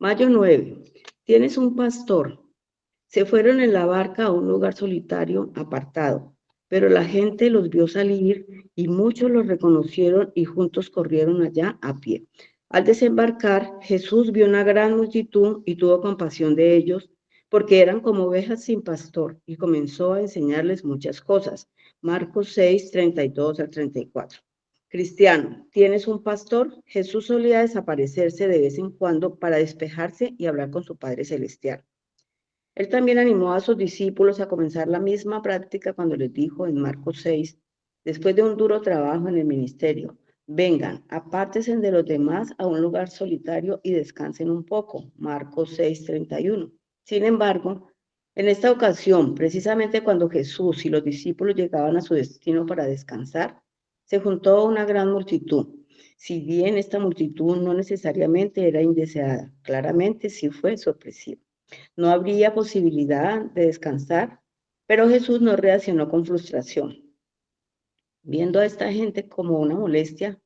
Mayo 9. Tienes un pastor. Se fueron en la barca a un lugar solitario, apartado, pero la gente los vio salir y muchos los reconocieron y juntos corrieron allá a pie. Al desembarcar, Jesús vio una gran multitud y tuvo compasión de ellos, porque eran como ovejas sin pastor, y comenzó a enseñarles muchas cosas. Marcos 6, 32 al 34. Cristiano, ¿tienes un pastor? Jesús solía desaparecerse de vez en cuando para despejarse y hablar con su Padre Celestial. Él también animó a sus discípulos a comenzar la misma práctica cuando les dijo en Marcos 6, después de un duro trabajo en el ministerio, vengan, apártense de los demás a un lugar solitario y descansen un poco. Marcos 6:31. Sin embargo, en esta ocasión, precisamente cuando Jesús y los discípulos llegaban a su destino para descansar, se juntó una gran multitud. Si bien esta multitud no necesariamente era indeseada, claramente sí fue sorpresiva. No habría posibilidad de descansar, pero Jesús no reaccionó con frustración, viendo a esta gente como una molestia.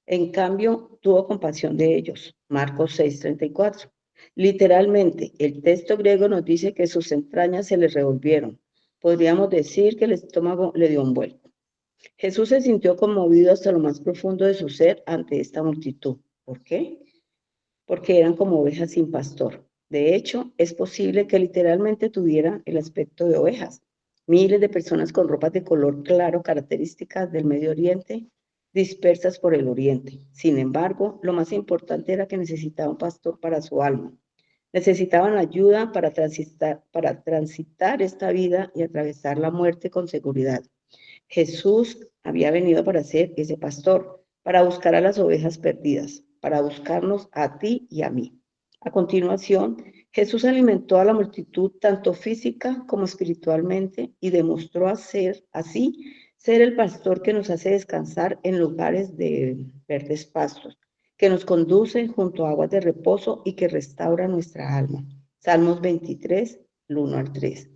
En cambio, tuvo compasión de ellos. Marcos 6:34. Literalmente, el texto griego nos dice que sus entrañas se les revolvieron. Podríamos decir que el estómago le dio un vuelco. Jesús se sintió conmovido hasta lo más profundo de su ser ante esta multitud. ¿Por qué? Porque eran como ovejas sin pastor. De hecho, es posible que literalmente tuvieran el aspecto de ovejas. Miles de personas con ropas de color claro, características del Medio Oriente, dispersas por el Oriente. Sin embargo, lo más importante era que necesitaban un pastor para su alma. Necesitaban ayuda para transitar esta vida y atravesar la muerte con seguridad. Jesús había venido para ser ese pastor, para buscar a las ovejas perdidas, para buscarnos a ti y a mí. A continuación, Jesús alimentó a la multitud tanto física como espiritualmente y demostró así ser el pastor que nos hace descansar en lugares de verdes pastos, que nos conduce junto a aguas de reposo y que restaura nuestra alma. Salmos 23, 1 al 3.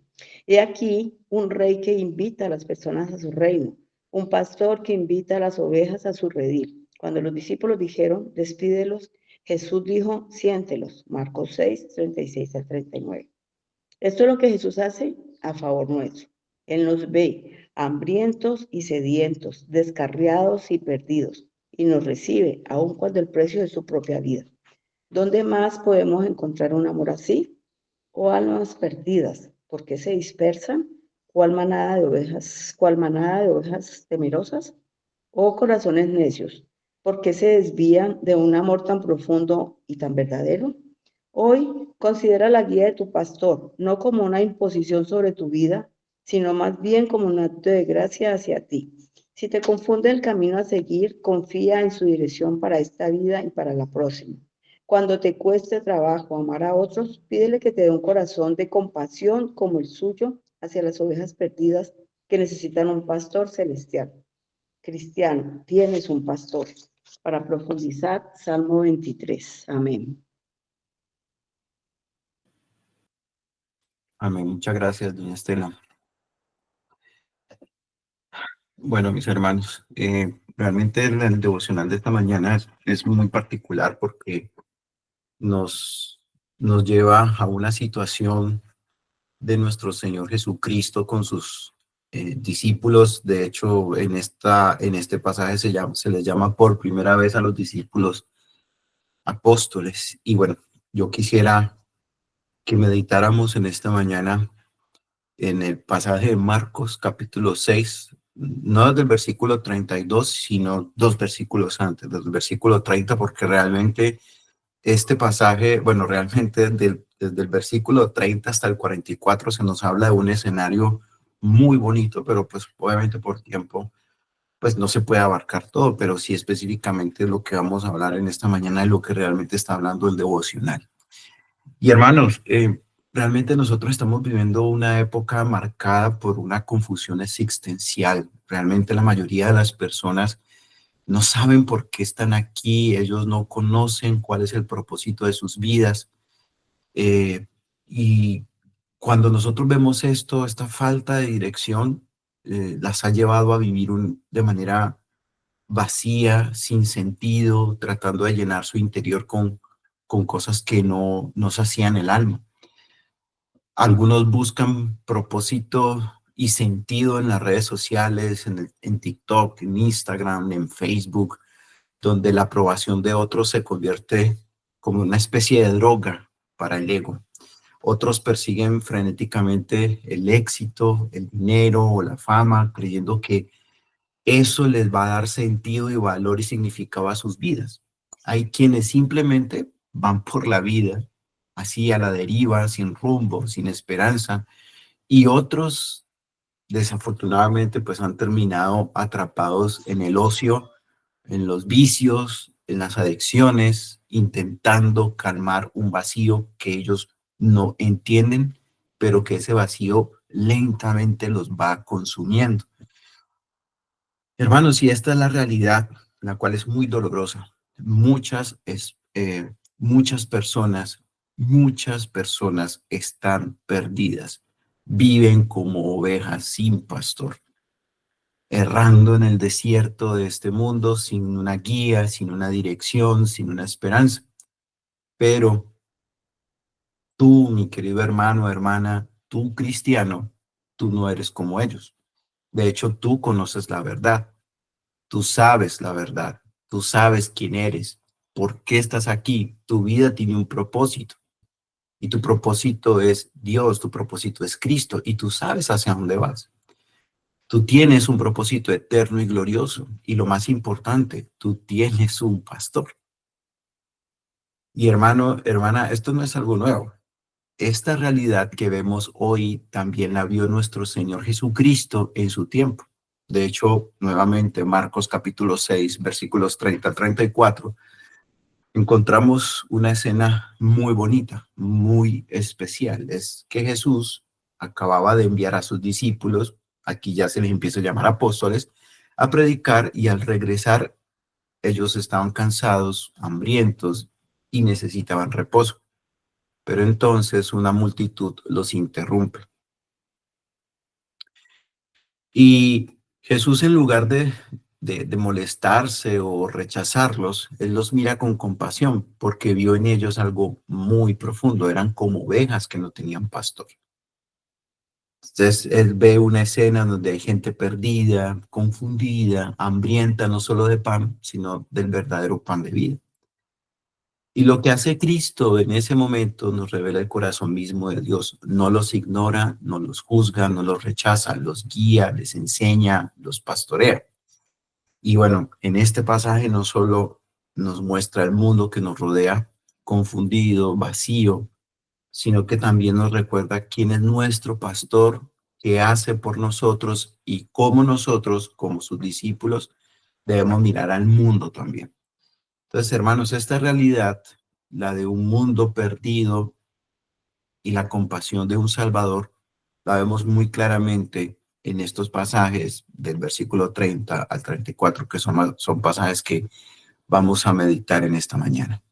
He aquí un rey que invita a las personas a su reino, un pastor que invita a las ovejas a su redil. Cuando los discípulos dijeron, despídelos, Jesús dijo, siéntelos. Marcos 6, 36 al 39. Esto es lo que Jesús hace a favor nuestro. Él nos ve hambrientos y sedientos, descarriados y perdidos, y nos recibe aun cuando el precio de su propia vida. ¿Dónde más podemos encontrar un amor así? ¿O almas perdidas? ¿Por qué se dispersan? ¿Cuál manada de ovejas temerosas? ¿O corazones necios? ¿Por qué se desvían de un amor tan profundo y tan verdadero? Hoy considera la guía de tu pastor, no como una imposición sobre tu vida, sino más bien como un acto de gracia hacia ti. Si te confunde el camino a seguir, confía en su dirección para esta vida y para la próxima. Cuando te cueste trabajo amar a otros, pídele que te dé un corazón de compasión como el suyo hacia las ovejas perdidas que necesitan un pastor celestial. Cristiano, tienes un pastor. Para profundizar, Salmo 23. Amén. Amén. Muchas gracias, doña Estela. Bueno, mis hermanos, realmente el devocional de esta mañana es muy particular porque nos, nos lleva a una situación de nuestro Señor Jesucristo con sus discípulos. De hecho, en este pasaje se les llama por primera vez a los discípulos apóstoles. Y bueno, yo quisiera que meditáramos en esta mañana en el pasaje de Marcos capítulo 6, no desde el versículo 32, sino dos versículos antes, desde el versículo 30, porque realmente este pasaje, bueno, realmente desde el versículo 30 hasta el 44 se nos habla de un escenario muy bonito, pero pues obviamente por tiempo pues no se puede abarcar todo, pero sí específicamente lo que vamos a hablar en esta mañana es lo que realmente está hablando el devocional. Y hermanos, realmente nosotros estamos viviendo una época marcada por una confusión existencial. Realmente la mayoría de las personas no saben por qué están aquí, ellos no conocen cuál es el propósito de sus vidas. Y cuando nosotros vemos esto, esta falta de dirección, las ha llevado a vivir de manera vacía, sin sentido, tratando de llenar su interior con con cosas que no hacían el alma. Algunos buscan propósito y sentido en las redes sociales, en TikTok, en Instagram, en Facebook, donde la aprobación de otros se convierte como una especie de droga para el ego. Otros persiguen frenéticamente el éxito, el dinero o la fama, creyendo que eso les va a dar sentido y valor y significado a sus vidas. Hay quienes simplemente van por la vida así a la deriva, sin rumbo, sin esperanza, y otros desafortunadamente pues han terminado atrapados en el ocio, en los vicios, en las adicciones, intentando calmar un vacío que ellos no entienden, pero que ese vacío lentamente los va consumiendo. Hermanos, y esta es la realidad, la cual es muy dolorosa. Muchas personas están perdidas, viven como ovejas sin pastor, errando en el desierto de este mundo sin una guía, sin una dirección, sin una esperanza. Pero tú, mi querido hermano, hermana, tú cristiano, tú no eres como ellos. De hecho, tú conoces la verdad. Tú sabes la verdad, tú sabes quién eres, por qué estás aquí, tu vida tiene un propósito y tu propósito es Dios, tu propósito es Cristo y tú sabes hacia dónde vas. Tú tienes un propósito eterno y glorioso y lo más importante, tú tienes un pastor. Y hermano, hermana, esto no es algo nuevo. Esta realidad que vemos hoy también la vio nuestro Señor Jesucristo en su tiempo. De hecho, nuevamente, Marcos capítulo 6, versículos 30 al 34, encontramos una escena muy bonita, muy especial. Es que Jesús acababa de enviar a sus discípulos, aquí ya se les empieza a llamar apóstoles, a predicar, y al regresar ellos estaban cansados, hambrientos y necesitaban reposo. Pero entonces una multitud los interrumpe. Y Jesús, en lugar de molestarse o rechazarlos, él los mira con compasión porque vio en ellos algo muy profundo. Eran como ovejas que no tenían pastor. Entonces él ve una escena donde hay gente perdida, confundida, hambrienta, no solo de pan, sino del verdadero pan de vida. Y lo que hace Cristo en ese momento nos revela el corazón mismo de Dios. No los ignora, no los juzga, no los rechaza, los guía, les enseña, los pastorea. Y bueno, en este pasaje no solo nos muestra el mundo que nos rodea, confundido, vacío, sino que también nos recuerda quién es nuestro pastor, qué hace por nosotros y cómo nosotros, como sus discípulos, debemos mirar al mundo también. Entonces, hermanos, esta realidad, la de un mundo perdido y la compasión de un Salvador, la vemos muy claramente en estos pasajes del versículo 30 al 34, que son pasajes que vamos a meditar en esta mañana.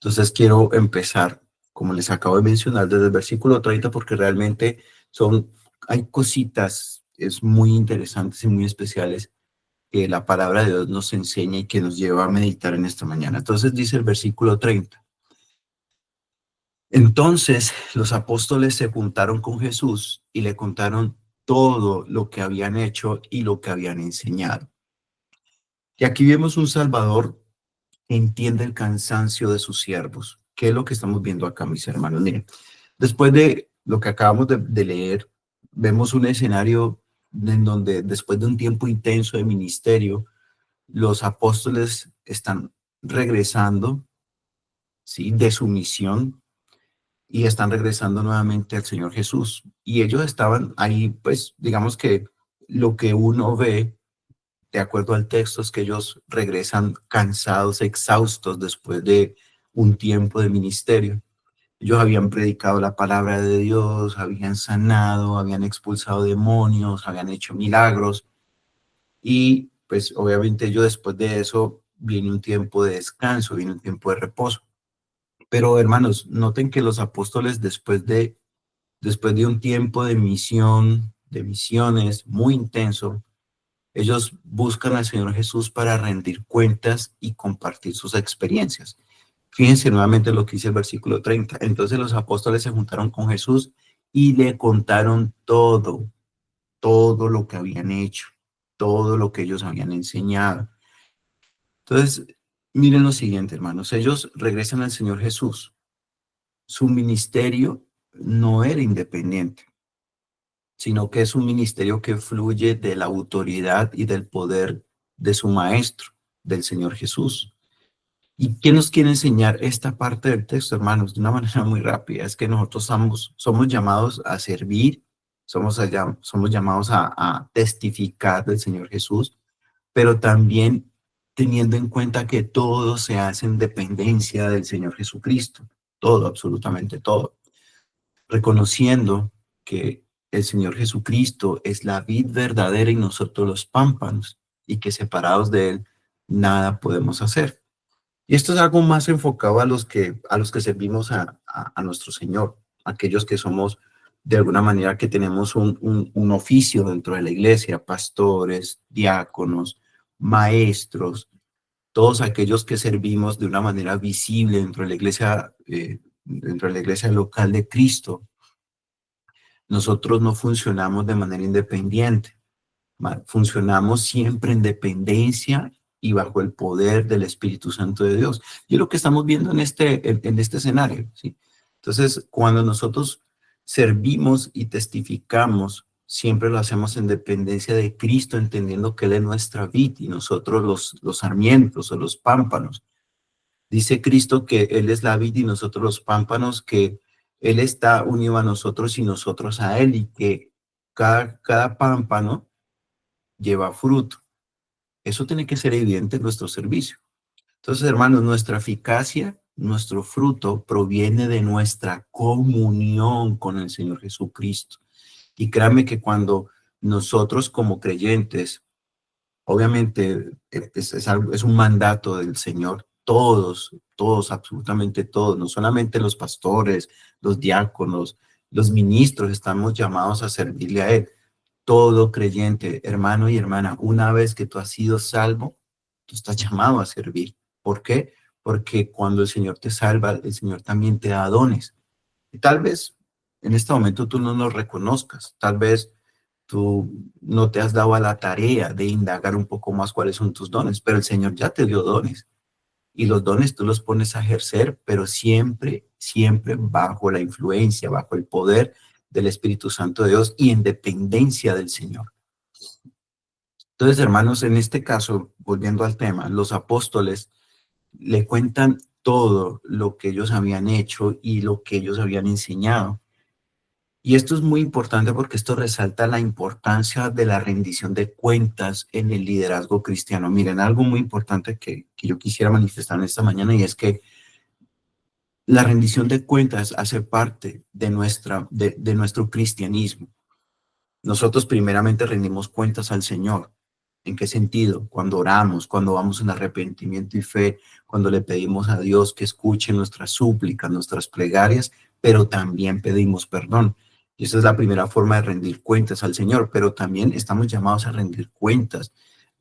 Entonces, quiero empezar, como les acabo de mencionar, desde el versículo 30, porque realmente hay cositas muy interesantes y muy especiales que la palabra de Dios nos enseña y que nos lleva a meditar en esta mañana. Entonces dice el versículo 30. Entonces los apóstoles se juntaron con Jesús y le contaron todo lo que habían hecho y lo que habían enseñado. Y aquí vemos un Salvador que entiende el cansancio de sus siervos. ¿Qué es lo que estamos viendo acá, mis hermanos? Miren, después de lo que acabamos de leer, vemos un escenario en donde después de un tiempo intenso de ministerio, los apóstoles están regresando, ¿sí?, de su misión y están regresando nuevamente al Señor Jesús. Y ellos estaban ahí, pues digamos que lo que uno ve, de acuerdo al texto, es que ellos regresan cansados, exhaustos después de un tiempo de ministerio. Ellos habían predicado la palabra de Dios, habían sanado, habían expulsado demonios, habían hecho milagros. Y pues obviamente yo después de eso viene un tiempo de descanso, viene un tiempo de reposo. Pero hermanos, noten que los apóstoles después de un tiempo de misión, de misiones muy intenso, ellos buscan al Señor Jesús para rendir cuentas y compartir sus experiencias. Fíjense nuevamente lo que dice el versículo 30. Entonces los apóstoles se juntaron con Jesús y le contaron todo lo que habían hecho, todo lo que ellos habían enseñado. Entonces, miren lo siguiente, hermanos. Ellos regresan al Señor Jesús. Su ministerio no era independiente, sino que es un ministerio que fluye de la autoridad y del poder de su Maestro, del Señor Jesús. ¿Y qué nos quiere enseñar esta parte del texto, hermanos? De una manera muy rápida, es que nosotros somos llamados a servir, somos llamados a testificar del Señor Jesús, pero también teniendo en cuenta que todo se hace en dependencia del Señor Jesucristo, todo, absolutamente todo, reconociendo que el Señor Jesucristo es la vid verdadera y nosotros los pámpanos, y que separados de Él nada podemos hacer. Y esto es algo más enfocado a los que servimos a nuestro Señor, aquellos que somos de alguna manera que tenemos un oficio dentro de la iglesia, pastores, diáconos, maestros, todos aquellos que servimos de una manera visible dentro de la iglesia local de Cristo. Nosotros no funcionamos de manera independiente. Funcionamos siempre en dependencia y bajo el poder del Espíritu Santo de Dios. Y es lo que estamos viendo en este escenario, ¿sí? Entonces, cuando nosotros servimos y testificamos, siempre lo hacemos en dependencia de Cristo, entendiendo que Él es nuestra vid y nosotros los sarmientos o los pámpanos. Dice Cristo que Él es la vid y nosotros los pámpanos, que Él está unido a nosotros y nosotros a Él, y que cada pámpano lleva fruto. Eso tiene que ser evidente en nuestro servicio. Entonces, hermanos, nuestra eficacia, nuestro fruto proviene de nuestra comunión con el Señor Jesucristo. Y créanme que cuando nosotros como creyentes, obviamente es un mandato del Señor, todos, absolutamente todos, no solamente los pastores, los diáconos, los ministros, estamos llamados a servirle a Él. Todo creyente, hermano y hermana, una vez que tú has sido salvo, tú estás llamado a servir. ¿Por qué? Porque cuando el Señor te salva, el Señor también te da dones. Y tal vez en este momento tú no los reconozcas, tal vez tú no te has dado a la tarea de indagar un poco más cuáles son tus dones, pero el Señor ya te dio dones. Y los dones tú los pones a ejercer, pero siempre, siempre bajo la influencia, bajo el poder del Espíritu Santo de Dios y en dependencia del Señor. Entonces, hermanos, en este caso, volviendo al tema, los apóstoles le cuentan todo lo que ellos habían hecho y lo que ellos habían enseñado. Y esto es muy importante porque esto resalta la importancia de la rendición de cuentas en el liderazgo cristiano. Miren, algo muy importante que yo quisiera manifestar en esta mañana, y es que la rendición de cuentas hace parte de nuestro cristianismo. Nosotros primeramente rendimos cuentas al Señor. ¿En qué sentido? Cuando oramos, cuando vamos en arrepentimiento y fe, cuando le pedimos a Dios que escuche nuestras súplicas, nuestras plegarias, pero también pedimos perdón. Y esa es la primera forma de rendir cuentas al Señor, pero también estamos llamados a rendir cuentas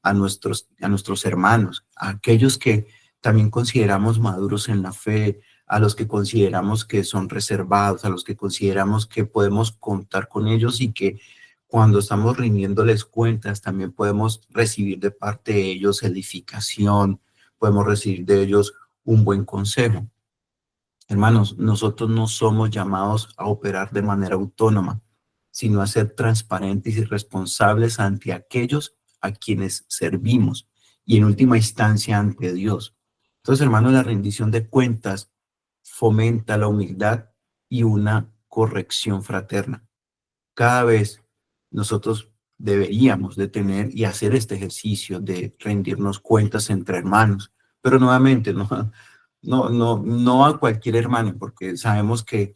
a nuestros hermanos, a aquellos que también consideramos maduros en la fe, a los que consideramos que son reservados, a los que consideramos que podemos contar con ellos, y que cuando estamos rindiéndoles cuentas también podemos recibir de parte de ellos edificación, podemos recibir de ellos un buen consejo. Hermanos, nosotros no somos llamados a operar de manera autónoma, sino a ser transparentes y responsables ante aquellos a quienes servimos, y en última instancia ante Dios. Entonces, hermanos, la rendición de cuentas fomenta la humildad y una corrección fraterna. Cada vez nosotros deberíamos de tener y hacer este ejercicio de rendirnos cuentas entre hermanos, pero nuevamente no a cualquier hermano, porque sabemos que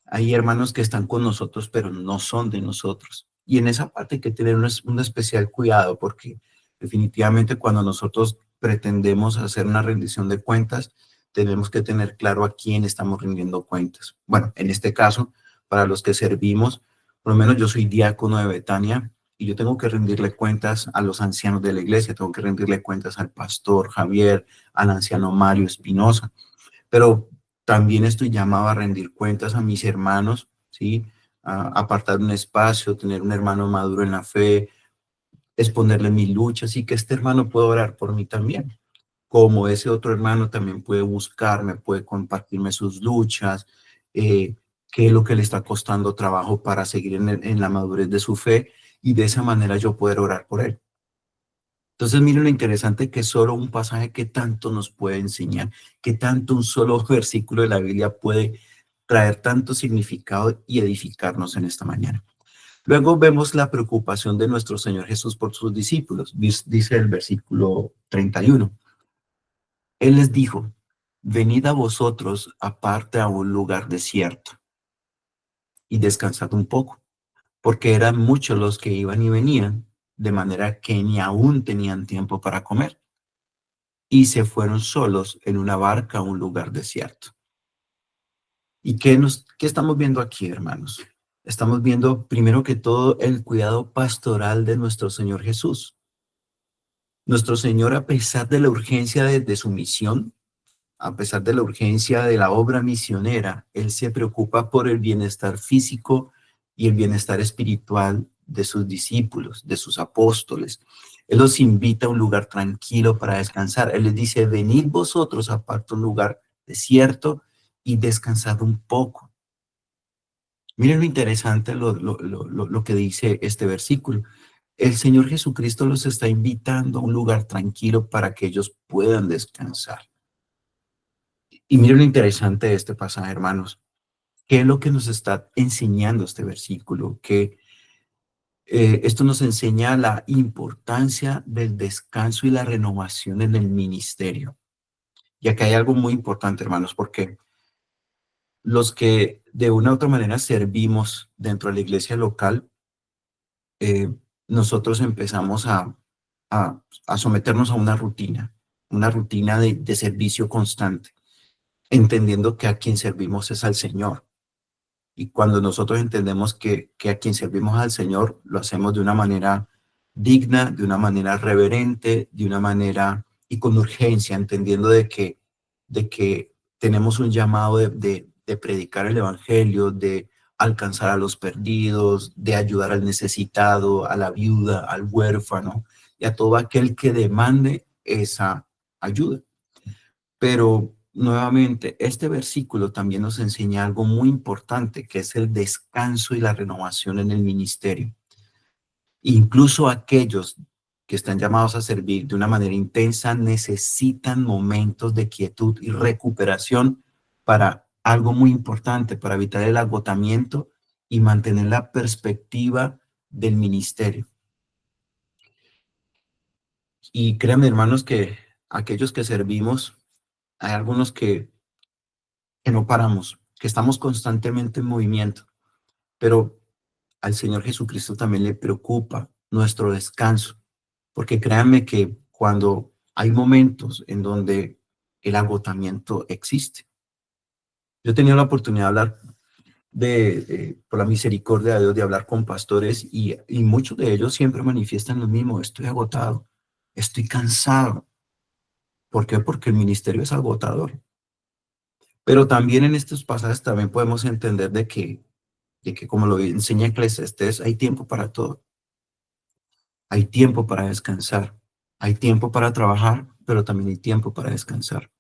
hay hermanos que están con nosotros, pero no son de nosotros. Y en esa parte hay que tener un especial cuidado, porque definitivamente cuando nosotros pretendemos hacer una rendición de cuentas, tenemos que tener claro a quién estamos rindiendo cuentas. Bueno, en este caso, para los que servimos, por lo menos yo soy diácono de Betania, y yo tengo que rendirle cuentas a los ancianos de la iglesia, tengo que rendirle cuentas al pastor Javier, al anciano Mario Espinosa. pero también estoy llamado a rendir cuentas a mis hermanos, ¿sí? A apartar un espacio, tener un hermano maduro en la fe, exponerle mis luchas y que este hermano pueda orar por mí también. Como ese otro hermano también puede buscarme, puede compartirme sus luchas, qué es lo que le está costando trabajo para seguir en la madurez de su fe y de esa manera yo poder orar por él. Entonces, miren lo interesante que solo un pasaje que tanto nos puede enseñar, que tanto un solo versículo de la Biblia puede traer tanto significado y edificarnos en esta mañana. Luego vemos la preocupación de nuestro Señor Jesús por sus discípulos. Dice el versículo 31. Él les dijo, venid a vosotros aparte a un lugar desierto y descansad un poco, porque eran muchos los que iban y venían, de manera que ni aún tenían tiempo para comer. Y se fueron solos en una barca a un lugar desierto. ¿Y qué estamos viendo aquí, hermanos? Estamos viendo, primero que todo, el cuidado pastoral de nuestro Señor Jesús. Nuestro Señor, a pesar de la urgencia de su misión, a pesar de la urgencia de la obra misionera, Él se preocupa por el bienestar físico y el bienestar espiritual de sus discípulos, de sus apóstoles. Él los invita a un lugar tranquilo para descansar. Él les dice, venid vosotros aparte a un lugar desierto y descansad un poco. Miren lo interesante lo que dice este versículo. El Señor Jesucristo los está invitando a un lugar tranquilo para que ellos puedan descansar. Y miren lo interesante de este pasaje, hermanos. ¿Qué es lo que nos está enseñando este versículo? Que esto nos enseña la importancia del descanso y la renovación en el ministerio. Y acá hay algo muy importante, hermanos, porque los que de una u otra manera servimos dentro de la iglesia local, nosotros empezamos a someternos a una rutina de servicio constante, entendiendo que a quien servimos es al Señor. Y cuando nosotros entendemos que a quien servimos al Señor, lo hacemos de una manera digna, de una manera reverente, de una manera y con urgencia, entendiendo de que tenemos un llamado de predicar el Evangelio, de alcanzar a los perdidos, de ayudar al necesitado, a la viuda, al huérfano y a todo aquel que demande esa ayuda. Pero nuevamente, este versículo también nos enseña algo muy importante, que es el descanso y la renovación en el ministerio. Incluso aquellos que están llamados a servir de una manera intensa necesitan momentos de quietud y recuperación para algo muy importante, para evitar el agotamiento y mantener la perspectiva del ministerio. Y créanme, hermanos, que aquellos que servimos, hay algunos que no paramos, que estamos constantemente en movimiento, pero al Señor Jesucristo también le preocupa nuestro descanso, porque créanme que cuando hay momentos en donde el agotamiento existe. Yo he tenido la oportunidad de hablar por la misericordia de Dios, de hablar con pastores y muchos de ellos siempre manifiestan lo mismo, estoy agotado, estoy cansado. ¿Por qué? Porque el ministerio es agotador. Pero también en estos pasajes también podemos entender de que como lo enseña Eclesiastés, hay tiempo para todo. Hay tiempo para descansar. Hay tiempo para trabajar, pero también hay tiempo para descansar.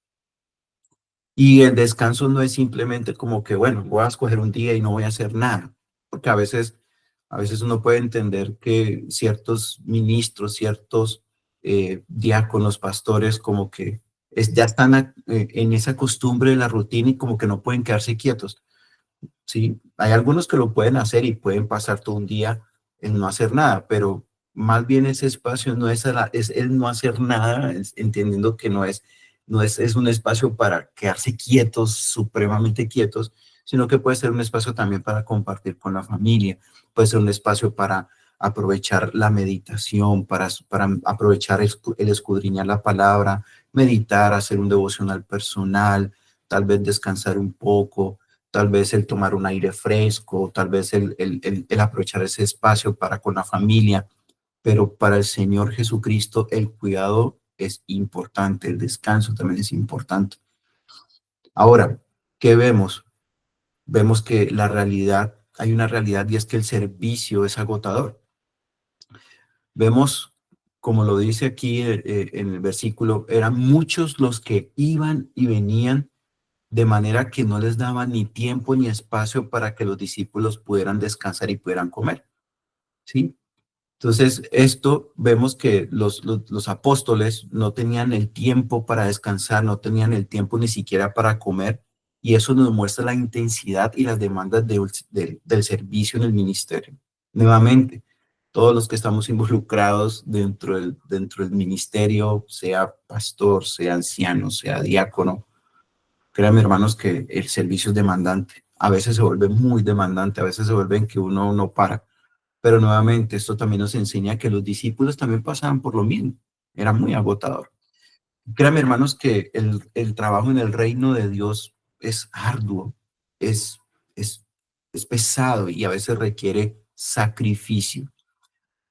Y el descanso no es simplemente como que, bueno, voy a escoger un día y no voy a hacer nada. Porque a veces uno puede entender que ciertos ministros, ciertos diáconos, pastores, como que ya están en esa costumbre de la rutina y como que no pueden quedarse quietos. Sí, hay algunos que lo pueden hacer y pueden pasar todo un día en no hacer nada, pero más bien ese espacio no es el no hacer nada, entendiendo que no es un espacio para quedarse quietos, supremamente quietos, sino que puede ser un espacio también para compartir con la familia, puede ser un espacio para aprovechar la meditación, para aprovechar el escudriñar la palabra, meditar, hacer un devocional personal, tal vez descansar un poco, tal vez el tomar un aire fresco, tal vez el aprovechar ese espacio para con la familia, pero para el Señor Jesucristo el cuidado es importante, el descanso también es importante. Ahora, ¿qué vemos? Vemos que la realidad, hay una realidad y es que el servicio es agotador. Vemos, como lo dice aquí en el versículo, eran muchos los que iban y venían de manera que no les daba ni tiempo ni espacio para que los discípulos pudieran descansar y pudieran comer, ¿sí? Entonces, esto vemos que los apóstoles no tenían el tiempo para descansar, no tenían el tiempo ni siquiera para comer, y eso nos muestra la intensidad y las demandas del servicio en el ministerio. Nuevamente, todos los que estamos involucrados dentro del ministerio, sea pastor, sea anciano, sea diácono, créanme, hermanos, que el servicio es demandante. A veces se vuelve muy demandante, a veces se vuelve en que uno no para. Pero nuevamente, esto también nos enseña que los discípulos también pasaban por lo mismo. Era muy agotador. Créanme, hermanos, que el trabajo en el reino de Dios es arduo, es, es, es pesado y a veces requiere sacrificio.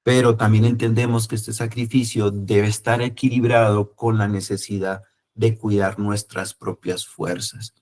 Pero también entendemos que este sacrificio debe estar equilibrado con la necesidad de cuidar nuestras propias fuerzas,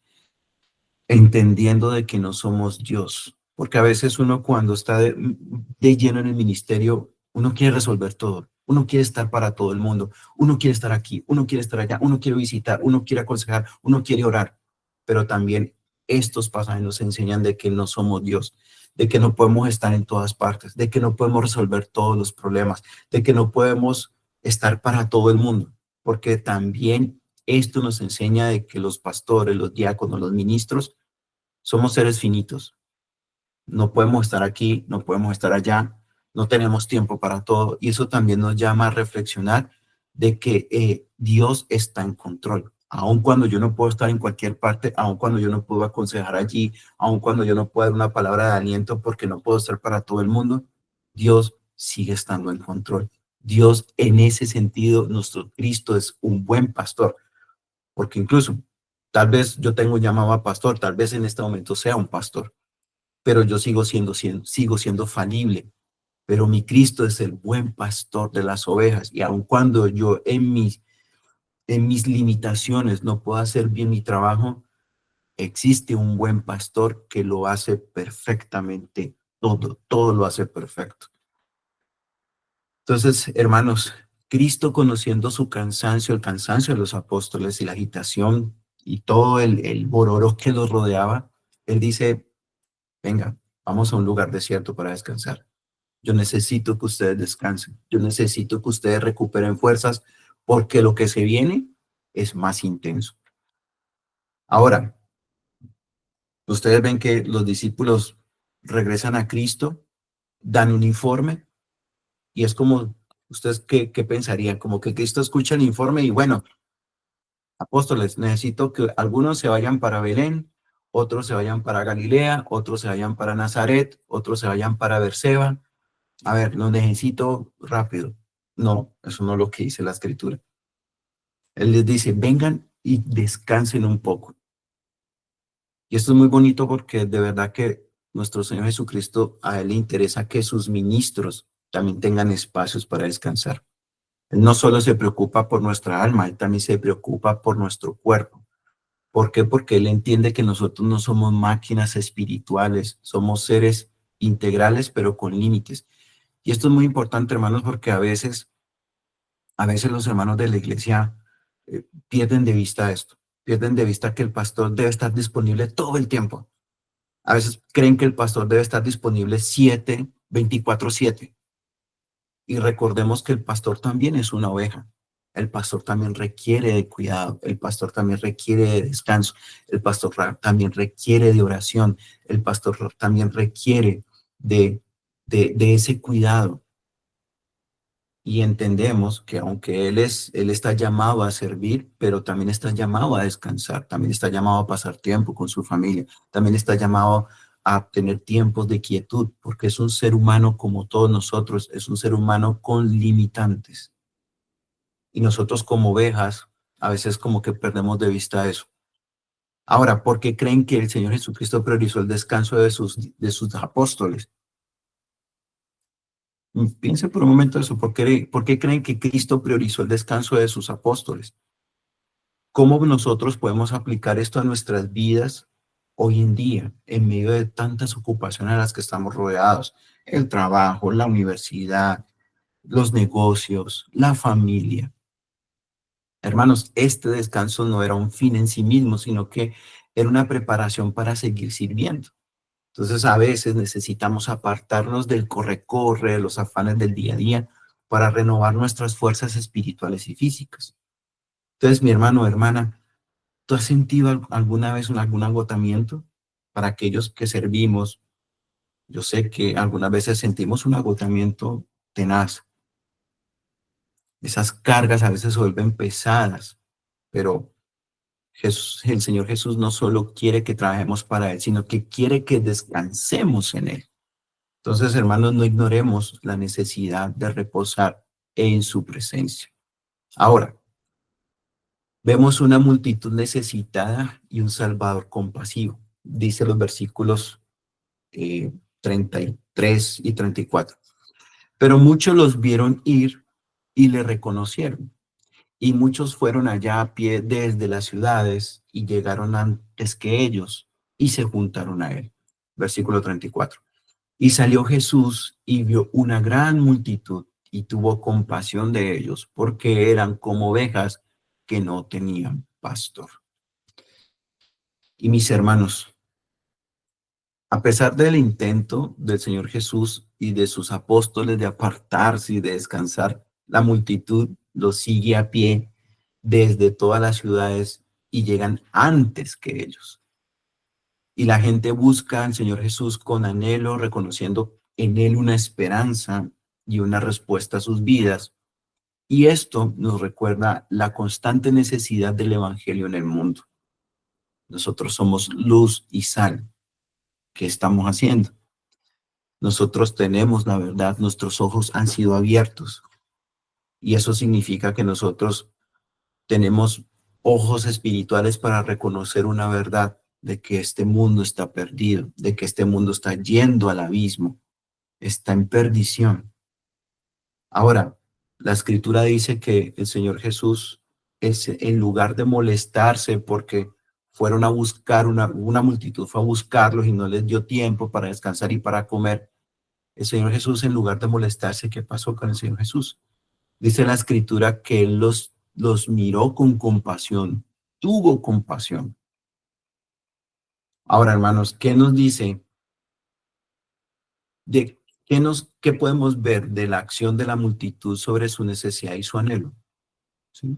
entendiendo de que no somos Dios. Porque a veces uno cuando está de lleno en el ministerio, uno quiere resolver todo, uno quiere estar para todo el mundo, uno quiere estar aquí, uno quiere estar allá, uno quiere visitar, uno quiere aconsejar, uno quiere orar. Pero también estos pasajes nos enseñan de que no somos Dios, de que no podemos estar en todas partes, de que no podemos resolver todos los problemas, de que no podemos estar para todo el mundo, porque también esto nos enseña de que los pastores, los diáconos, los ministros, somos seres finitos. No podemos estar aquí, no podemos estar allá, no tenemos tiempo para todo. Y eso también nos llama a reflexionar de que Dios está en control. Aun cuando yo no puedo estar en cualquier parte, aun cuando yo no puedo aconsejar allí, aun cuando yo no puedo dar una palabra de aliento porque no puedo estar para todo el mundo, Dios sigue estando en control. Dios en ese sentido, nuestro Cristo es un buen pastor, porque incluso tal vez yo tengo un llamado a pastor, tal vez en este momento sea un pastor, pero yo sigo siendo falible. Pero mi Cristo es el buen pastor de las ovejas. Y aun cuando yo en mis limitaciones no puedo hacer bien mi trabajo, existe un buen pastor que lo hace perfectamente todo, todo lo hace perfecto. Entonces, hermanos, Cristo conociendo su cansancio, el cansancio de los apóstoles y la agitación y todo el bororo que los rodeaba, él dice, venga, vamos a un lugar desierto para descansar. Yo necesito que ustedes descansen. Yo necesito que ustedes recuperen fuerzas porque lo que se viene es más intenso. Ahora, ustedes ven que los discípulos regresan a Cristo, dan un informe y es como, ¿ustedes qué pensarían? Como que Cristo escucha el informe y bueno, apóstoles, necesito que algunos se vayan para Belén, otros se vayan para Galilea, otros se vayan para Nazaret, otros se vayan para Berseba. A ver, lo necesito rápido. No, eso no es lo que dice la escritura. Él les dice, vengan y descansen un poco. Y esto es muy bonito porque de verdad que nuestro Señor Jesucristo, a Él le interesa que sus ministros también tengan espacios para descansar. Él no solo se preocupa por nuestra alma, Él también se preocupa por nuestro cuerpo. ¿Por qué? Porque Él entiende que nosotros no somos máquinas espirituales, somos seres integrales, pero con límites. Y esto es muy importante, hermanos, porque a veces los hermanos de la iglesia pierden de vista esto, pierden de vista que el pastor debe estar disponible todo el tiempo. A veces creen que el pastor debe estar disponible 24/7. Y recordemos que el pastor también es una oveja. El pastor también requiere de cuidado, el pastor también requiere de descanso, el pastor también requiere de oración, el pastor también requiere de ese cuidado. Y entendemos que aunque él está llamado a servir, pero también está llamado a descansar, también está llamado a pasar tiempo con su familia, también está llamado a tener tiempos de quietud, porque es un ser humano como todos nosotros, es un ser humano con limitantes. Y nosotros como ovejas, a veces como que perdemos de vista eso. Ahora, ¿por qué creen que el Señor Jesucristo priorizó el descanso de sus apóstoles? Piensen por un momento eso. ¿Por qué creen que Cristo priorizó el descanso de sus apóstoles? ¿Cómo nosotros podemos aplicar esto a nuestras vidas hoy en día, en medio de tantas ocupaciones a las que estamos rodeados? El trabajo, la universidad, los negocios, la familia. Hermanos, este descanso no era un fin en sí mismo, sino que era una preparación para seguir sirviendo. Entonces, a veces necesitamos apartarnos del corre-corre, de los afanes del día a día, para renovar nuestras fuerzas espirituales y físicas. Entonces, mi hermano o hermana, ¿tú has sentido alguna vez algún agotamiento? Para aquellos que servimos, yo sé que algunas veces sentimos un agotamiento tenaz. Esas cargas a veces se vuelven pesadas, pero el Señor Jesús no solo quiere que trabajemos para Él, sino que quiere que descansemos en Él. Entonces, hermanos, no ignoremos la necesidad de reposar en su presencia. Ahora, vemos una multitud necesitada y un Salvador compasivo, dice los versículos 33 y 34. Pero muchos los vieron ir y le reconocieron. Y muchos fueron allá a pie desde las ciudades y llegaron antes que ellos y se juntaron a él. Versículo 34. Y salió Jesús y vio una gran multitud y tuvo compasión de ellos porque eran como ovejas que no tenían pastor. Y mis hermanos, a pesar del intento del Señor Jesús y de sus apóstoles de apartarse y de descansar, la multitud los sigue a pie desde todas las ciudades y llegan antes que ellos. Y la gente busca al Señor Jesús con anhelo, reconociendo en Él una esperanza y una respuesta a sus vidas. Y esto nos recuerda la constante necesidad del Evangelio en el mundo. Nosotros somos luz y sal. ¿Qué estamos haciendo? Nosotros tenemos la verdad, nuestros ojos han sido abiertos. Y eso significa que nosotros tenemos ojos espirituales para reconocer una verdad de que este mundo está perdido, de que este mundo está yendo al abismo, está en perdición. Ahora, la escritura dice que el Señor Jesús es, en lugar de molestarse porque fueron a buscar, una multitud fue a buscarlos y no les dio tiempo para descansar y para comer, el Señor Jesús, en lugar de molestarse, ¿qué pasó con el Señor Jesús? Dice la escritura que Él los miró con compasión, tuvo compasión. Ahora, hermanos, ¿qué nos dice de qué podemos ver de la acción de la multitud sobre su necesidad y su anhelo? ¿Sí?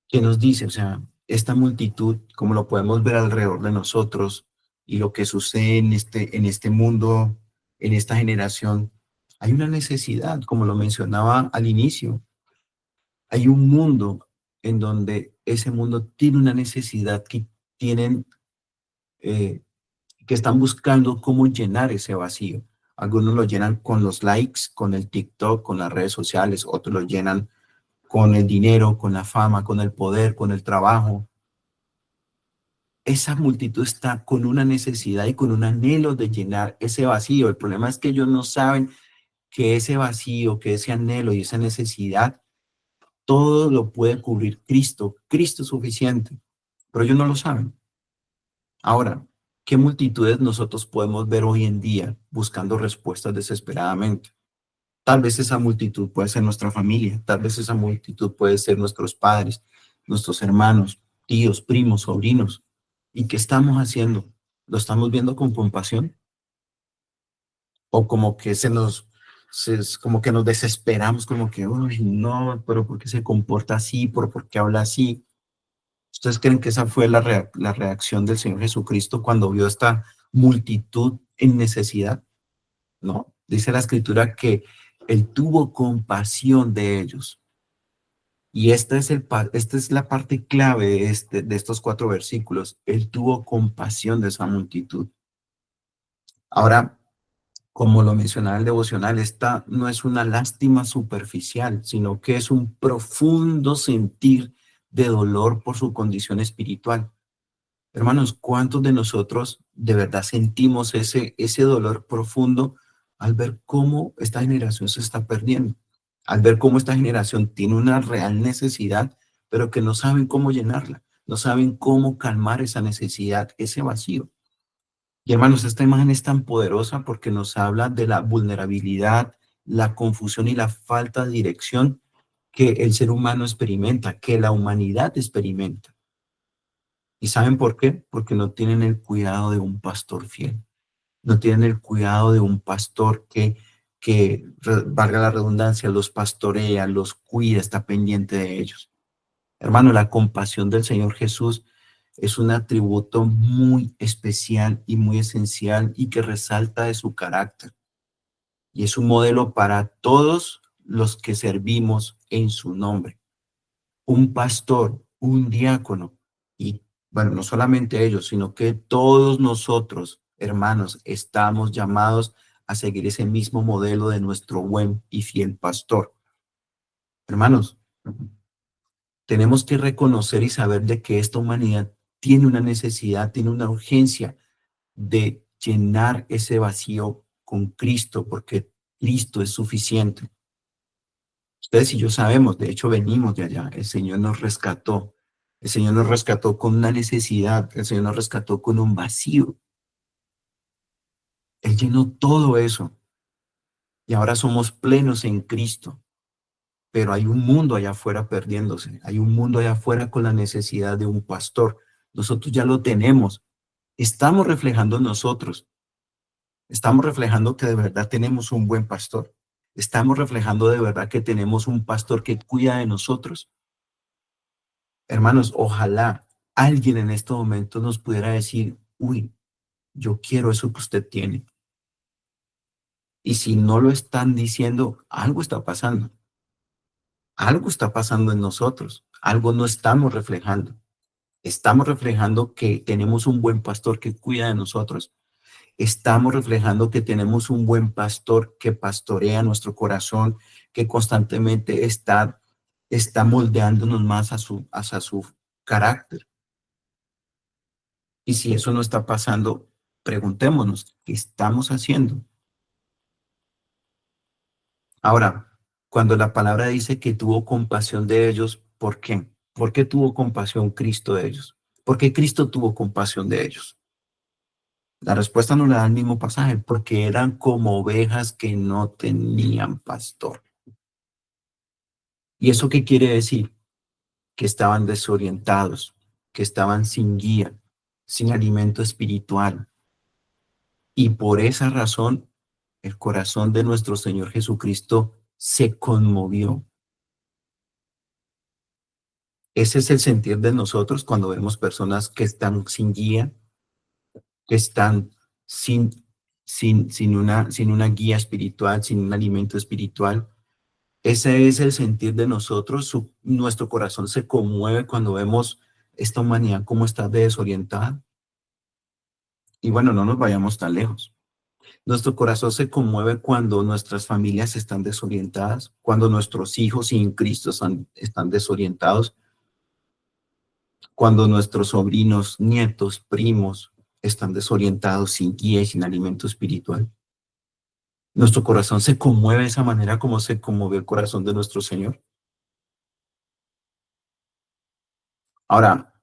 ¿Qué nos dice? O sea, esta multitud, como lo podemos ver alrededor de nosotros y lo que sucede en este mundo, en esta generación, hay una necesidad, como lo mencionaba al inicio. Hay un mundo en donde ese mundo tiene una necesidad que tienen, eh, que están buscando cómo llenar ese vacío. Algunos lo llenan con los likes, con el TikTok, con las redes sociales, otros lo llenan con el dinero, con la fama, con el poder, con el trabajo. Esa multitud está con una necesidad y con un anhelo de llenar ese vacío. El problema es que ellos no saben que ese vacío, que ese anhelo y esa necesidad, todo lo puede cubrir Cristo. Cristo es suficiente, pero ellos no lo saben. Ahora, ¿qué multitudes nosotros podemos ver hoy en día buscando respuestas desesperadamente? Tal vez esa multitud puede ser nuestra familia, tal vez esa multitud puede ser nuestros padres, nuestros hermanos, tíos, primos, sobrinos. ¿Y qué estamos haciendo? ¿Lo estamos viendo con compasión? ¿O como que como que nos desesperamos, como que, uy, no, pero ¿por qué se comporta así? ¿Por qué habla así? ¿Ustedes creen que esa fue la reacción del Señor Jesucristo cuando vio esta multitud en necesidad? No, dice la escritura que Él tuvo compasión de ellos. Y esta es la parte clave de estos 4 versículos. Él tuvo compasión de esa multitud. Ahora, como lo mencionaba el devocional, esta no es una lástima superficial, sino que es un profundo sentir de dolor por su condición espiritual. Hermanos, ¿cuántos de nosotros de verdad sentimos ese dolor profundo al ver cómo esta generación se está perdiendo? Al ver cómo esta generación tiene una real necesidad, pero que no saben cómo llenarla, no saben cómo calmar esa necesidad, ese vacío. Y hermanos, esta imagen es tan poderosa porque nos habla de la vulnerabilidad, la confusión y la falta de dirección que el ser humano experimenta, que la humanidad experimenta. ¿Y saben por qué? Porque no tienen el cuidado de un pastor fiel, no tienen el cuidado de un pastor que valga la redundancia, los pastorea, los cuida, está pendiente de ellos. Hermano, la compasión del Señor Jesús es un atributo muy especial y muy esencial y que resalta de su carácter. Y es un modelo para todos los que servimos en su nombre. Un pastor, un diácono y, bueno, no solamente ellos, sino que todos nosotros, hermanos, estamos llamados a seguir ese mismo modelo de nuestro buen y fiel pastor. Hermanos, tenemos que reconocer y saber de que esta humanidad tiene una necesidad, tiene una urgencia de llenar ese vacío con Cristo, porque Cristo es suficiente. Ustedes y yo sabemos, de hecho venimos de allá, el Señor nos rescató con una necesidad, el Señor nos rescató con un vacío. Él llenó todo eso y ahora somos plenos en Cristo, pero hay un mundo allá afuera perdiéndose, hay un mundo allá afuera con la necesidad de un pastor. Nosotros ya lo tenemos, estamos reflejando nosotros, estamos reflejando que de verdad tenemos un buen pastor, estamos reflejando de verdad que tenemos un pastor que cuida de nosotros. Hermanos, ojalá alguien en este momento nos pudiera decir, uy, yo quiero eso que usted tiene. Y si no lo están diciendo, algo está pasando en nosotros, algo no estamos reflejando. Estamos reflejando que tenemos un buen pastor que cuida de nosotros. Estamos reflejando que tenemos un buen pastor que pastorea nuestro corazón, que constantemente está moldeándonos más hacia su carácter. Y si eso no está pasando, preguntémonos, ¿qué estamos haciendo? Ahora, cuando la palabra dice que tuvo compasión de ellos, ¿por qué? ¿Por qué tuvo compasión Cristo de ellos? ¿Por qué Cristo tuvo compasión de ellos? La respuesta nos la da el mismo pasaje, porque eran como ovejas que no tenían pastor. ¿Y eso qué quiere decir? Que estaban desorientados, que estaban sin guía, sin alimento espiritual. Y por esa razón, el corazón de nuestro Señor Jesucristo se conmovió. Ese es el sentir de nosotros cuando vemos personas que están sin guía, que están sin, sin una guía espiritual, sin un alimento espiritual. Ese es el sentir de nosotros. Nuestro corazón se conmueve cuando vemos esta humanidad como está desorientada. Y bueno, no nos vayamos tan lejos. Nuestro corazón se conmueve cuando nuestras familias están desorientadas, cuando nuestros hijos sin Cristo están desorientados, cuando nuestros sobrinos, nietos, primos están desorientados, sin guía y sin alimento espiritual. Nuestro corazón se conmueve de esa manera como se conmovió el corazón de nuestro Señor. Ahora,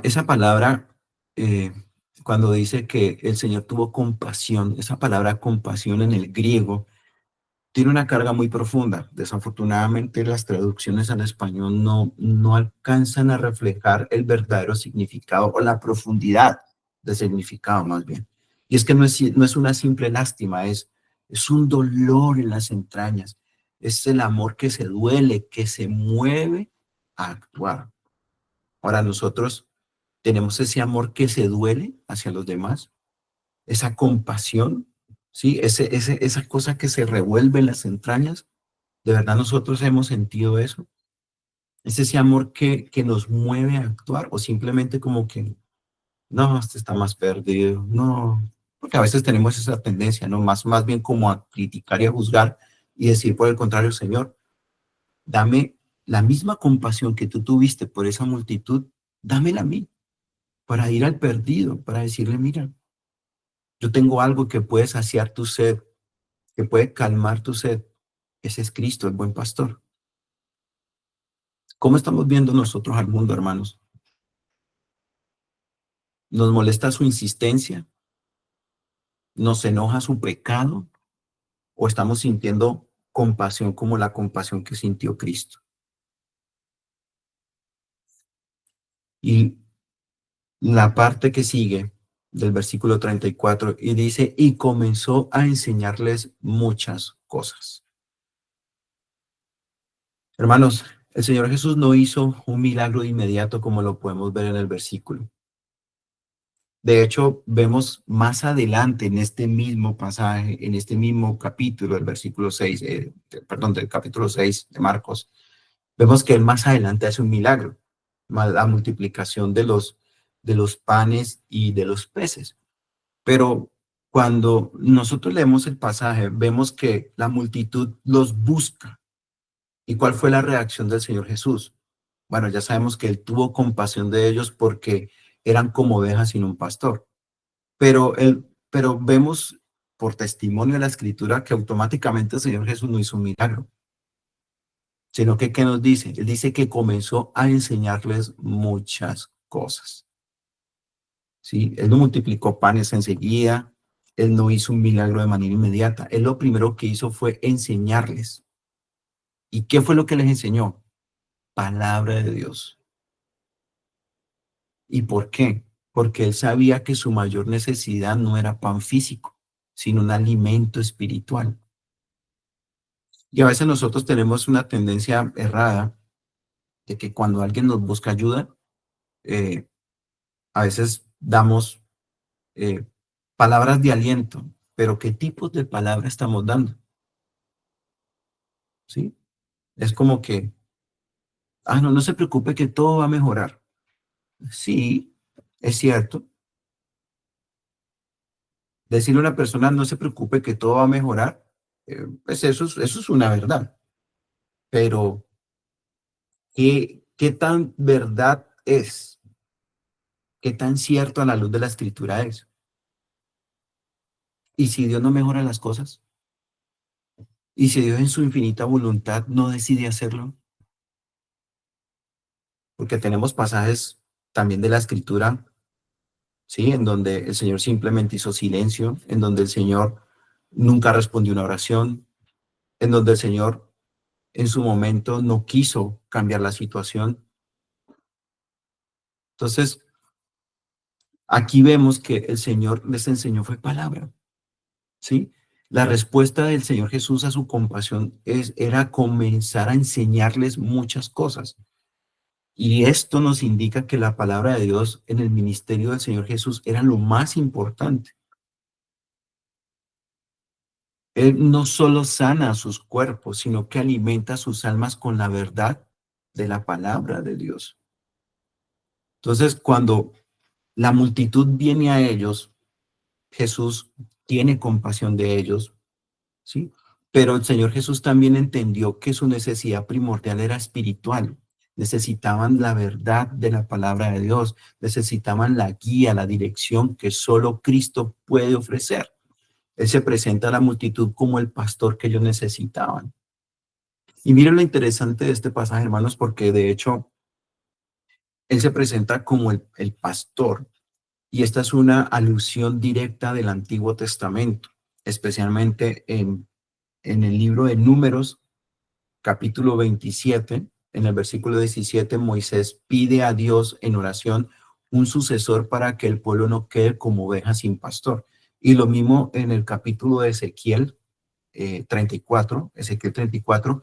esa palabra, eh, cuando dice que el Señor tuvo compasión, esa palabra compasión en el griego tiene una carga muy profunda. Desafortunadamente, las traducciones al español no alcanzan a reflejar el verdadero significado o la profundidad del significado, más bien. Y es que no es una simple lástima, es un dolor en las entrañas. Es el amor que se duele, que se mueve a actuar. Ahora nosotros tenemos ese amor que se duele hacia los demás, esa compasión, ¿sí? Esa cosa que se revuelve en las entrañas. ¿De verdad nosotros hemos sentido eso? ¿Es ese amor que nos mueve a actuar o simplemente como que, no, este está más perdido, no? Porque a veces tenemos esa tendencia, ¿no? Más bien como a criticar y a juzgar y decir por el contrario, Señor, dame la misma compasión que tú tuviste por esa multitud, dámela a mí, para ir al perdido, para decirle, mira, yo tengo algo que puede saciar tu sed, que puede calmar tu sed. Ese es Cristo, el buen pastor. ¿Cómo estamos viendo nosotros al mundo, hermanos? ¿Nos molesta su insistencia? ¿Nos enoja su pecado? ¿O estamos sintiendo compasión como la compasión que sintió Cristo? Y la parte que sigue del versículo 34 y dice, y comenzó a enseñarles muchas cosas. Hermanos, el Señor Jesús no hizo un milagro de inmediato como lo podemos ver en el versículo. De hecho, vemos más adelante en este mismo pasaje, en este mismo capítulo, el versículo 6, perdón, del capítulo 6 de Marcos, vemos que él más adelante hace un milagro, la multiplicación de los panes y de los peces. Pero cuando nosotros leemos el pasaje, vemos que la multitud los busca. ¿Y cuál fue la reacción del Señor Jesús? Bueno, ya sabemos que él tuvo compasión de ellos porque eran como ovejas sin un pastor. Pero vemos por testimonio de la Escritura que automáticamente el Señor Jesús no hizo un milagro, sino que, ¿qué nos dice? Él dice que comenzó a enseñarles muchas cosas. ¿Sí? Él no multiplicó panes enseguida, él no hizo un milagro de manera inmediata. Él lo primero que hizo fue enseñarles. ¿Y qué fue lo que les enseñó? Palabra de Dios. ¿Y por qué? Porque él sabía que su mayor necesidad no era pan físico, sino un alimento espiritual. Y a veces nosotros tenemos una tendencia errada de que cuando alguien nos busca ayuda, eh, a veces damos eh, palabras de aliento, pero ¿qué tipos de palabras estamos dando? ¿Sí? Es como que, no, no se preocupe que todo va a mejorar. Sí, es cierto. Decirle a una persona, no se preocupe que todo va a mejorar, pues eso es una verdad. Pero, ¿qué tan verdad es? ¿Qué tan cierto a la luz de la escritura es? ¿Y si Dios no mejora las cosas? ¿Y si Dios en su infinita voluntad no decide hacerlo? Porque tenemos pasajes también de la escritura, ¿sí? En donde el Señor simplemente hizo silencio, en donde el Señor nunca respondió una oración, en donde el Señor en su momento no quiso cambiar la situación. Entonces, aquí vemos que el Señor les enseñó fue palabra, ¿sí? La respuesta del Señor Jesús a su compasión era comenzar a enseñarles muchas cosas. Y esto nos indica que la palabra de Dios en el ministerio del Señor Jesús era lo más importante. Él no solo sana a sus cuerpos, sino que alimenta sus almas con la verdad de la palabra de Dios. Entonces, cuando la multitud viene a ellos, Jesús tiene compasión de ellos, ¿sí? Pero el Señor Jesús también entendió que su necesidad primordial era espiritual. Necesitaban la verdad de la palabra de Dios, necesitaban la guía, la dirección que solo Cristo puede ofrecer. Él se presenta a la multitud como el pastor que ellos necesitaban. Y miren lo interesante de este pasaje, hermanos, porque de hecho, Él se presenta como el pastor. Y esta es una alusión directa del Antiguo Testamento, especialmente en el libro de Números, capítulo 27, en el versículo 17, Moisés pide a Dios en oración un sucesor para que el pueblo no quede como oveja sin pastor. Y lo mismo en el capítulo de Ezequiel 34, Ezequiel 34.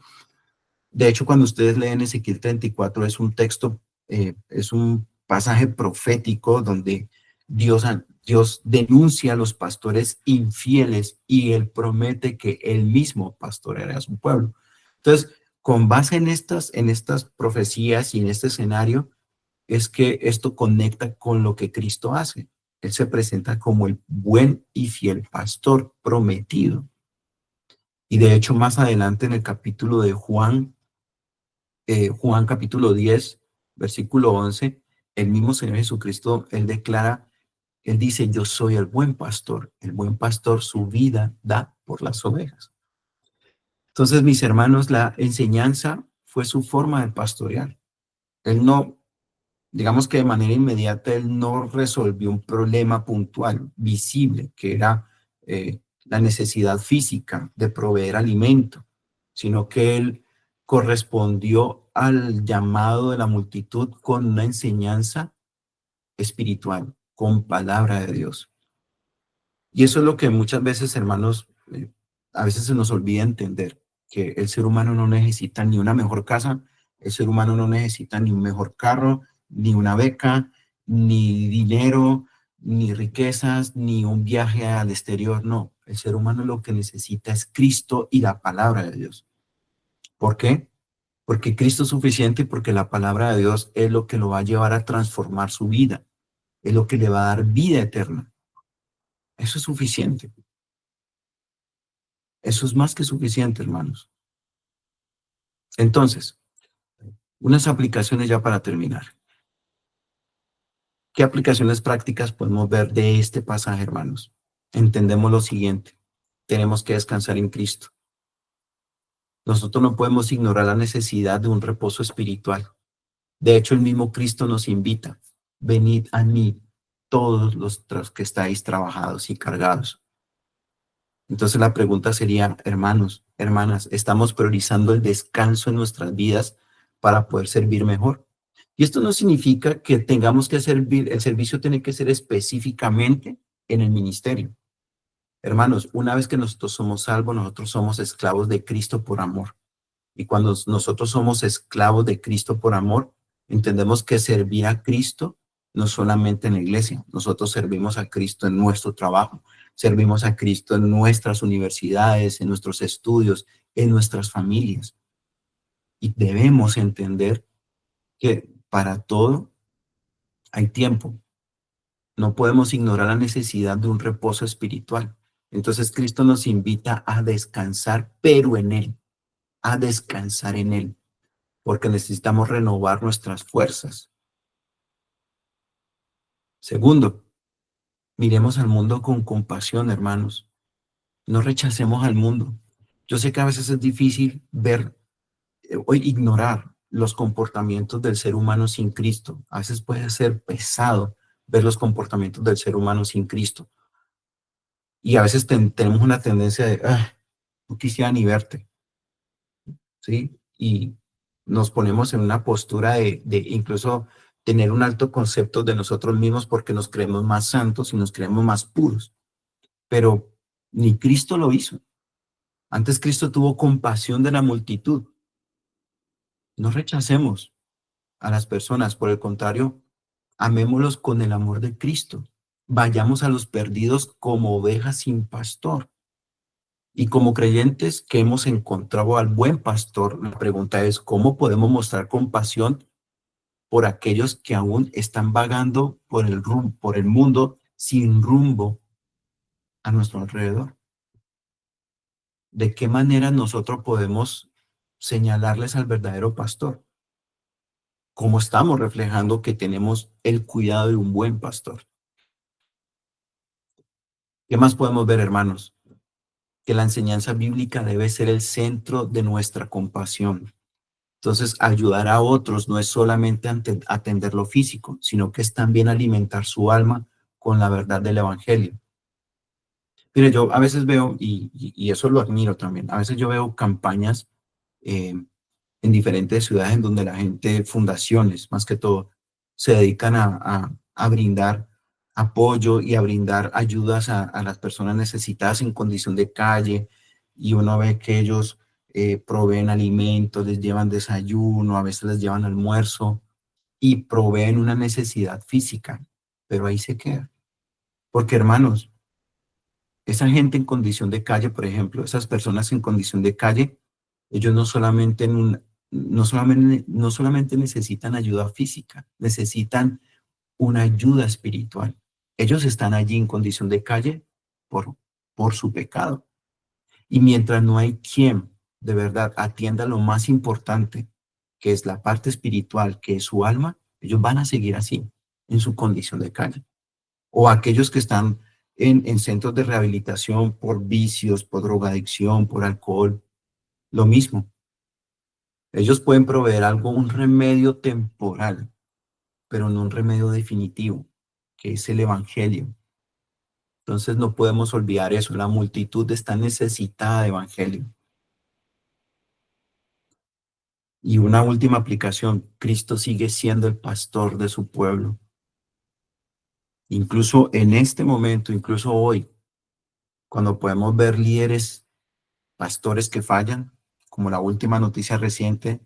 De hecho, cuando ustedes leen Ezequiel 34, es un texto, es un pasaje profético donde Dios denuncia a los pastores infieles y él promete que él mismo pastoreará a su pueblo. Entonces, con base en estas profecías y en este escenario, es que esto conecta con lo que Cristo hace. Él se presenta como el buen y fiel pastor prometido. Y de hecho, más adelante en el capítulo de Juan, Juan capítulo 10, versículo 11, el mismo Señor Jesucristo, él declara, él dice, yo soy el buen pastor su vida da por las ovejas. Entonces, mis hermanos, la enseñanza fue su forma de pastorear. Él no, digamos que de manera inmediata, él no resolvió un problema puntual, visible, que era la necesidad física de proveer alimento, sino que él correspondió al llamado de la multitud con una enseñanza espiritual, con palabra de Dios. Y eso es lo que muchas veces, hermanos, a veces se nos olvida entender, que el ser humano no necesita ni una mejor casa, el ser humano no necesita ni un mejor carro, ni una beca, ni dinero, ni riquezas, ni un viaje al exterior. No, el ser humano lo que necesita es Cristo y la palabra de Dios. ¿Por qué? Porque Cristo es suficiente y porque la palabra de Dios es lo que lo va a llevar a transformar su vida, es lo que le va a dar vida eterna. Eso es suficiente. Eso es más que suficiente, hermanos. Entonces, unas aplicaciones ya para terminar. ¿Qué aplicaciones prácticas podemos ver de este pasaje, hermanos? Entendemos lo siguiente. Tenemos que descansar en Cristo. Nosotros no podemos ignorar la necesidad de un reposo espiritual. De hecho, el mismo Cristo nos invita. Venid a mí, todos los que estáis trabajados y cargados. Entonces la pregunta sería, hermanos, hermanas, ¿estamos priorizando el descanso en nuestras vidas para poder servir mejor? Y esto no significa que tengamos que servir, el servicio tiene que ser específicamente en el ministerio. Hermanos, una vez que nosotros somos salvos, nosotros somos esclavos de Cristo por amor. Y cuando nosotros somos esclavos de Cristo por amor, entendemos que servir a Cristo no solamente en la iglesia, nosotros servimos a Cristo en nuestro trabajo, servimos a Cristo en nuestras universidades, en nuestros estudios, en nuestras familias. Y debemos entender que para todo hay tiempo. No podemos ignorar la necesidad de un reposo espiritual. Entonces Cristo nos invita a descansar, pero en Él, a descansar en Él, porque necesitamos renovar nuestras fuerzas. Segundo, miremos al mundo con compasión, hermanos. No rechacemos al mundo. Yo sé que a veces es difícil ver o ignorar los comportamientos del ser humano sin Cristo. A veces puede ser pesado ver los comportamientos del ser humano sin Cristo. Y a veces tenemos una tendencia de, no quisiera ni verte, ¿sí? Y nos ponemos en una postura de incluso tener un alto concepto de nosotros mismos porque nos creemos más santos y nos creemos más puros. Pero ni Cristo lo hizo. Antes Cristo tuvo compasión de la multitud. No rechacemos a las personas, por el contrario, amémoslos con el amor de Cristo. Vayamos a los perdidos como ovejas sin pastor. Y como creyentes que hemos encontrado al buen pastor, la pregunta es, ¿cómo podemos mostrar compasión por aquellos que aún están vagando por el mundo sin rumbo a nuestro alrededor? ¿De qué manera nosotros podemos señalarles al verdadero pastor? ¿Cómo estamos reflejando que tenemos el cuidado de un buen pastor? ¿Qué más podemos ver, hermanos? Que la enseñanza bíblica debe ser el centro de nuestra compasión. Entonces, ayudar a otros no es solamente atender lo físico, sino que es también alimentar su alma con la verdad del evangelio. Mire, yo a veces veo, y eso lo admiro también, a veces yo veo campañas eh, en diferentes ciudades en donde la gente, fundaciones más que todo, se dedican a brindar apoyo y a brindar ayudas a las personas necesitadas en condición de calle, y uno ve que ellos proveen alimentos, les llevan desayuno, a veces les llevan almuerzo y proveen una necesidad física, pero ahí se queda. Porque hermanos, esa gente en condición de calle, por ejemplo, esas personas en condición de calle, ellos no solamente necesitan ayuda física, necesitan una ayuda espiritual. Ellos están allí en condición de calle por, por su pecado. Y mientras no hay quien de verdad atienda lo más importante, que es la parte espiritual, que es su alma, ellos van a seguir así, en su condición de calle. O aquellos que están en centros de rehabilitación por vicios, por drogadicción, por alcohol, lo mismo. Ellos pueden proveer algo, un remedio temporal, pero no un remedio definitivo, que es el evangelio. Entonces no podemos olvidar eso. La multitud está necesitada de evangelio. Y una última aplicación, Cristo sigue siendo el pastor de su pueblo. Incluso en este momento, incluso hoy, cuando podemos ver líderes, pastores que fallan, como la última noticia reciente,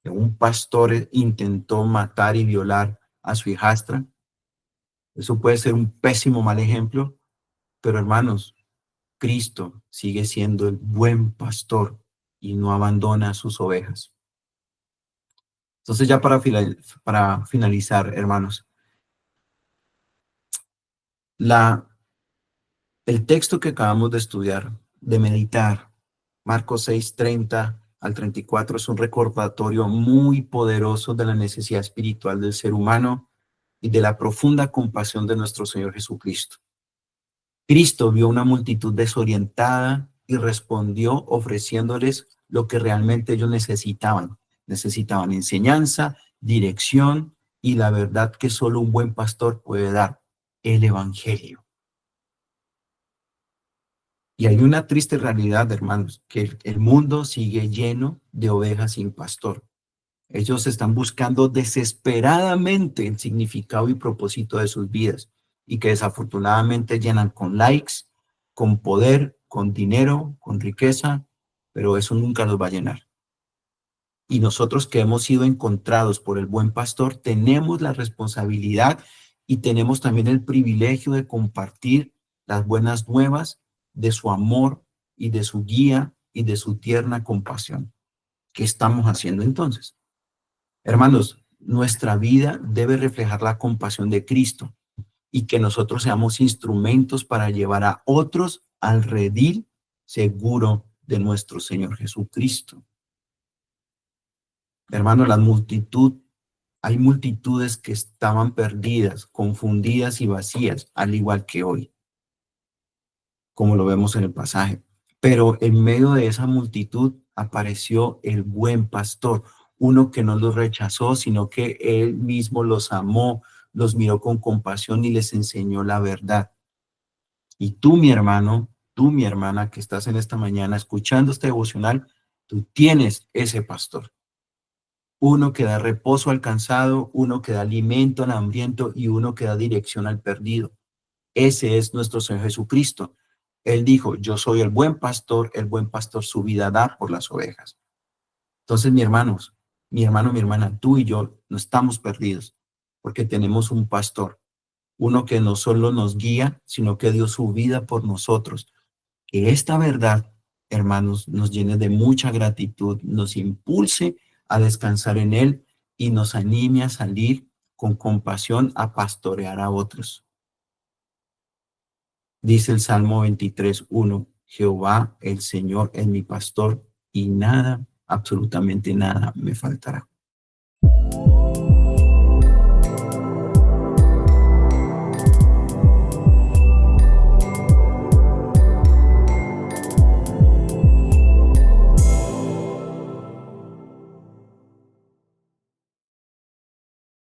que un pastor intentó matar y violar a su hijastra. Eso puede ser un pésimo mal ejemplo, pero hermanos, Cristo sigue siendo el buen pastor y no abandona a sus ovejas. Entonces ya para finalizar, hermanos, el texto que acabamos de estudiar, de meditar, Marcos 6:30 al 34, es un recordatorio muy poderoso de la necesidad espiritual del ser humano y de la profunda compasión de nuestro Señor Jesucristo. Cristo vio una multitud desorientada y respondió ofreciéndoles lo que realmente ellos necesitaban. Necesitaban enseñanza, dirección y la verdad que solo un buen pastor puede dar, el Evangelio. Y hay una triste realidad, hermanos, que el mundo sigue lleno de ovejas sin pastor. Ellos están buscando desesperadamente el significado y propósito de sus vidas y que desafortunadamente llenan con likes, con poder, con dinero, con riqueza, pero eso nunca los va a llenar. Y nosotros que hemos sido encontrados por el buen pastor, tenemos la responsabilidad y tenemos también el privilegio de compartir las buenas nuevas de su amor y de su guía y de su tierna compasión. ¿Qué estamos haciendo entonces? Hermanos, nuestra vida debe reflejar la compasión de Cristo y que nosotros seamos instrumentos para llevar a otros al redil seguro de nuestro Señor Jesucristo. Hermanos, hay multitudes que estaban perdidas, confundidas y vacías, al igual que hoy, como lo vemos en el pasaje. Pero en medio de esa multitud apareció el buen pastor, uno que no los rechazó, sino que él mismo los amó, los miró con compasión y les enseñó la verdad. Y tú, mi hermano, tú, mi hermana, que estás en esta mañana escuchando este devocional, tú tienes ese pastor. Uno que da reposo al cansado, uno que da alimento al hambriento y uno que da dirección al perdido. Ese es nuestro Señor Jesucristo. Él dijo, yo soy el buen pastor su vida da por las ovejas. Entonces, mi hermanos, mi hermano, mi hermana, tú y yo no estamos perdidos porque tenemos un pastor, uno que no solo nos guía, sino que dio su vida por nosotros. Que esta verdad, hermanos, nos llene de mucha gratitud, nos impulse a descansar en Él y nos anime a salir con compasión a pastorear a otros. Dice el Salmo 23:1, Jehová el Señor es mi pastor y nada, absolutamente nada me faltará.